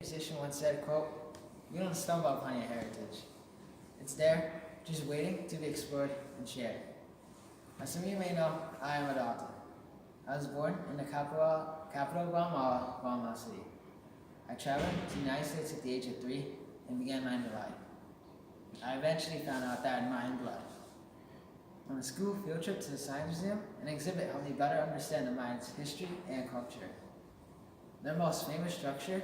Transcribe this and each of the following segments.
musician once said, quote, "You don't stumble upon your heritage. It's there, just waiting to be explored and shared." As some of you may know, I am a doctor. I was born in the capital of Guatemala, Guatemala City. I traveled to the United States at the age of 3 and began my life. I eventually found out that I had Mayan blood. On a school field trip to the Science Museum, an exhibit helped me better understand the Mayans' history and culture. Their most famous structure,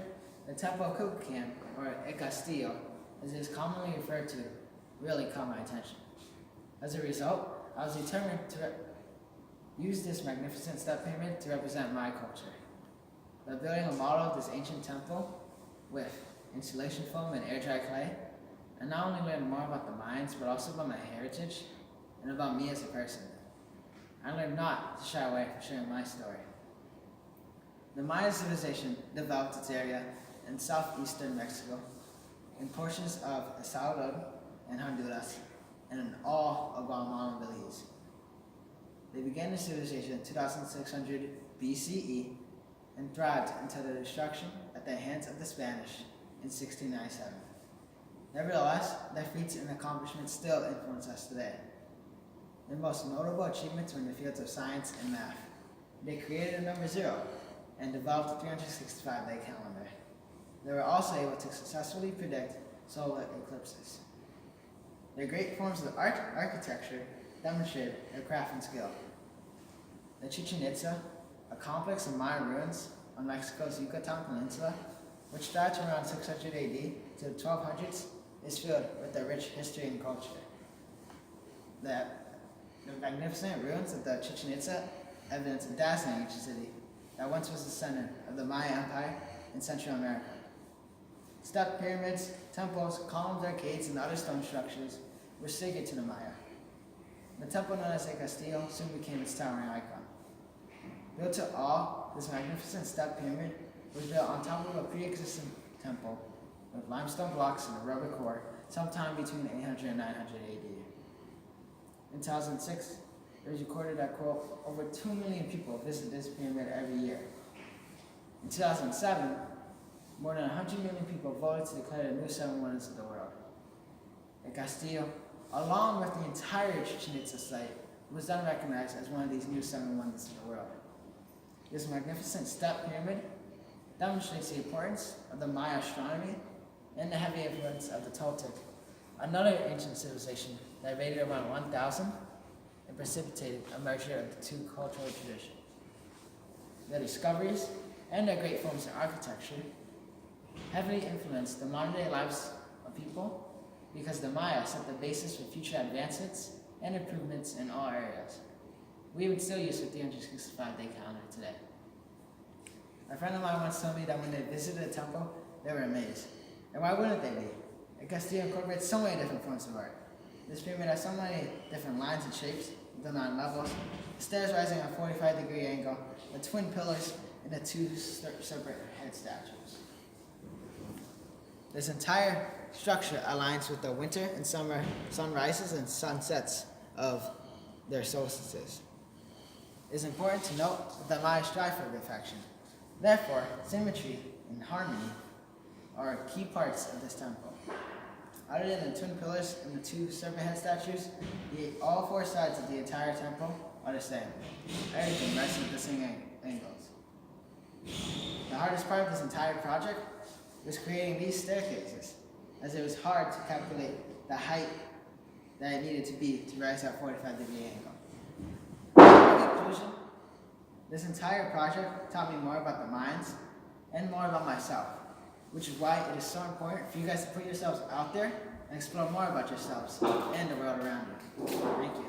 the Temple of Kukulkan, or El Castillo, as it is commonly referred to, really caught my attention. As a result, I was determined to use this magnificent step pyramid to represent my culture. By building a model of this ancient temple with insulation foam and air-dry clay, I not only learned more about the Mayans, but also about my heritage and about me as a person. I learned not to shy away from sharing my story. The Mayan Civilization developed its area in southeastern Mexico, in portions of El Salvador and Honduras, and in all of Guatemala and Belize. They began their civilization in 2600 BCE and thrived until their destruction at the hands of the Spanish in 1697. Nevertheless, their feats and accomplishments still influence us today. Their most notable achievements were in the fields of science and math. They created a number 0 and developed a 365-day calendar. They were also able to successfully predict solar eclipses. Their great forms of architecture demonstrated their craft and skill. The Chichen Itza, a complex of Mayan ruins on Mexico's Yucatan Peninsula, which dates around 600 AD to the 1200s, is filled with a rich history and culture. The magnificent ruins of the Chichen Itza evidence a dazzling ancient city that once was the center of the Maya Empire in Central America. Step pyramids, temples, columns, arcades, and other stone structures were sacred to the Maya. The temple known as El Castillo soon became its towering icon. Built to awe, this magnificent step pyramid was built on top of a pre-existing temple with limestone blocks and a rubber core sometime between 800 and 900 AD. In 2006, it was recorded that, quote, over 2 million people visit this pyramid every year. In 2007, more than 100 million people voted to declare the new 7 wonders of the world. El Castillo, along with the entire Chichen Itza site, was then recognized as one of these new 7 wonders of the world. This magnificent step pyramid demonstrates the importance of the Maya astronomy and the heavy influence of the Toltec, another ancient civilization that dated around 1000 and precipitated a merger of the 2 cultural traditions. Their discoveries and their great forms of architecture heavily influenced the modern-day lives of people because the Maya set the basis for future advancements and improvements in all areas. We would still use the 365-day calendar today. A friend of mine once told me that when they visited a temple, they were amazed. And why wouldn't they be? El Castillo incorporates so many different forms of art. This pyramid has so many different lines and shapes, the 9 levels, the stairs rising at a 45-degree angle, the twin pillars, and the 2 separate head statues. This entire structure aligns with the winter and summer sunrises and sunsets of their solstices. It is important to note that the Maya strive for perfection. Therefore, symmetry and harmony are key parts of this temple. Other than the twin pillars and the 2 serpent head statues, all 4 sides of the entire temple are the same. Everything rests at the same angles. The hardest part of this entire project was creating these staircases, as it was hard to calculate the height that it needed to be to rise at a 45-degree angle. In conclusion, this entire project taught me more about the Mayans and more about myself, which is why it is so important for you guys to put yourselves out there and explore more about yourselves and the world around you. Thank you.